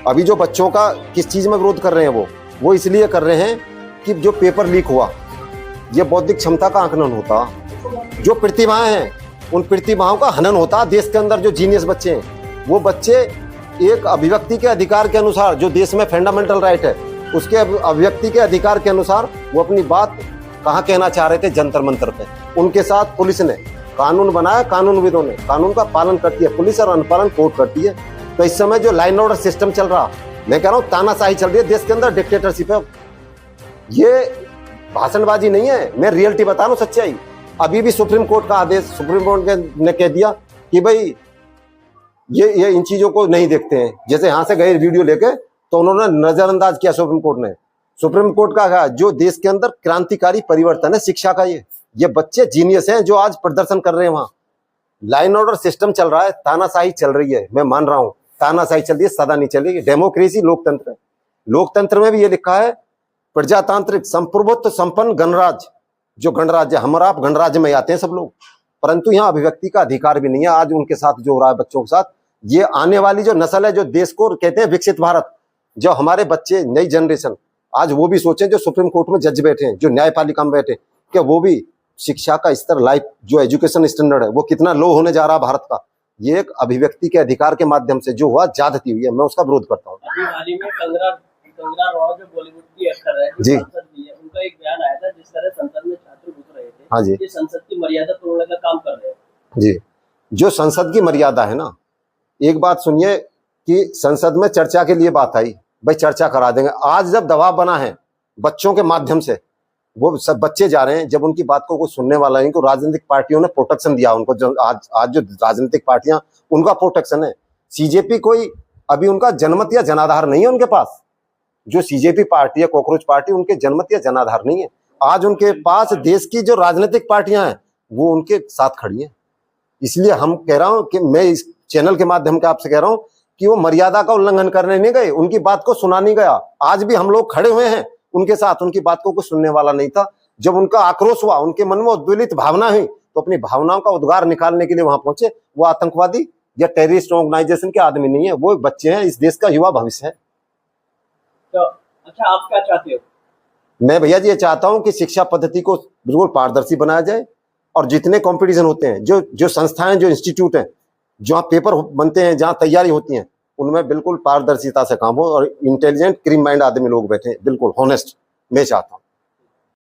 अभी जो बच्चों का किस चीज में विरोध कर रहे हैं वो इसलिए कर रहे हैं कि जो पेपर लीक हुआ, ये बौद्धिक क्षमता का आकलन होता, जो प्रतिभाएं हैं उन प्रतिभाओं का हनन होता। देश के अंदर जो जीनियस बच्चे हैं वो बच्चे एक अभिव्यक्ति के अधिकार के अनुसार, जो देश में फंडामेंटल राइट है, उसके अभिव्यक्ति के अधिकार के अनुसार वो अपनी बात कहाँ कहना चाह रहे थे, जंतर मंतर पे। उनके साथ पुलिस ने कानून बनाया, कानूनविदों ने कानून का पालन करती है, पुलिस और अनुपालन कोर्ट करती है। तो इस समय जो लाइन ऑर्डर सिस्टम चल रहा, मैं कह रहा हूँ तानाशाही चल रही है देश के अंदर, डिक्टेटरशिप है। ये भाषणबाजी नहीं है, मैं रियलिटी बता रहा हूँ, सच्चाई। अभी भी सुप्रीम कोर्ट का आदेश, सुप्रीम कोर्ट ने कह दिया कि भाई ये इन चीजों को नहीं देखते हैं। जैसे यहाँ से गए वीडियो लेके तो उन्होंने नजरअंदाज किया सुप्रीम कोर्ट ने। सुप्रीम कोर्ट का कहा जो देश के अंदर क्रांतिकारी परिवर्तन है शिक्षा का, ये बच्चे जीनियस हैं जो आज प्रदर्शन कर रहे हैं। वहां लाइन ऑर्डर सिस्टम चल रहा है, तानाशाही चल रही है, मैं मान रहा हूं तानाशाही चल रही है, सदा नहीं चलेगी। डेमोक्रेसी लोकतंत्र है, लोकतंत्र में भी ये लिखा है प्रजातांत्रिक संप्रभुत्व संपन्न गणराज्य, जो गणराज्य हम और आप गणराज्य में आते हैं सब लोग, परंतु यहाँ अभिव्यक्ति का अधिकार भी नहीं है। आज उनके साथ जो हो रहा है बच्चों के साथ, ये आने वाली जो नस्ल है, जो देश को कहते हैं विकसित भारत, जो हमारे बच्चे नई जनरेशन, आज वो भी सोचें जो सुप्रीम कोर्ट में जज बैठे हैं, जो न्यायपालिका में बैठे, कि वो भी शिक्षा का स्तर, लाइफ जो एजुकेशन स्टैंडर्ड है वो कितना लो होने जा रहा है भारत का। ये एक अभिव्यक्ति के अधिकार के माध्यम से जो हुआ ज्यादती हुई है, मैं उसका विरोध करता हूँ। हाल ही में कंगना रनौत जो बॉलीवुड की एक्टर है, जी, उनका एक बयान आया था जिस तरह संसद में छात्र घुस रहे थे। हाँ जी, ये संसद की मर्यादा तोड़ने का काम कर रहे हैं। जी, जो संसद की मर्यादा है ना, एक बात सुनिए कि संसद में चर्चा के लिए बात आई, भाई चर्चा करा देंगे। आज जब दबाव बना है बच्चों के माध्यम से, वो सब बच्चे जा रहे हैं, जब उनकी बात को कोई सुनने वाला नहीं, को राजनीतिक पार्टियों ने प्रोटेक्शन दिया उनको। जो आज जो राजनीतिक पार्टियां, उनका प्रोटेक्शन है। सीजेपी कोई अभी उनका जनमत या जनाधार नहीं है उनके पास। जो सीजेपी पार्टी है, कॉकरोच पार्टी, उनके जनमत या जनाधार नहीं है। आज उनके पास देश की जो राजनीतिक पार्टियां हैं वो उनके साथ खड़ी हैं। इसलिए हम कह रहा हूं कि मैं इस चैनल के माध्यम से आपसे कह रहा हूं कि वो मर्यादा का उल्लंघन करने नहीं गए, उनकी बात को सुना नहीं गया। आज भी हम लोग खड़े हुए हैं उनके साथ, उनकी बात को कोई सुनने वाला नहीं था। जब उनका आक्रोश हुआ, उनके मन में उद्वेलित भावना हुई, तो अपनी भावनाओं का उद्गार निकालने के लिए वहां पहुंचे। वो आतंकवादी या टेररिस्ट ऑर्गेनाइजेशन के आदमी नहीं है, वो बच्चे हैं, इस देश का युवा भविष्य है। तो अच्छा, आप क्या चाहते हो? मैं भैया जी ये चाहता हूं कि शिक्षा पद्धति को बिल्कुल पारदर्शी बनाया जाए, और जितने कंपटीशन होते हैं, जो संस्थाएं, जो इंस्टीट्यूट हैं, जहाँ पेपर बनते हैं, जहाँ तैयारी होती है, उनमें बिल्कुल पारदर्शिता से काम हो और इंटेलिजेंट क्रीम माइंड आदमी लोग बैठे, बिल्कुल हॉनेस्ट, मैं चाहता हूँ।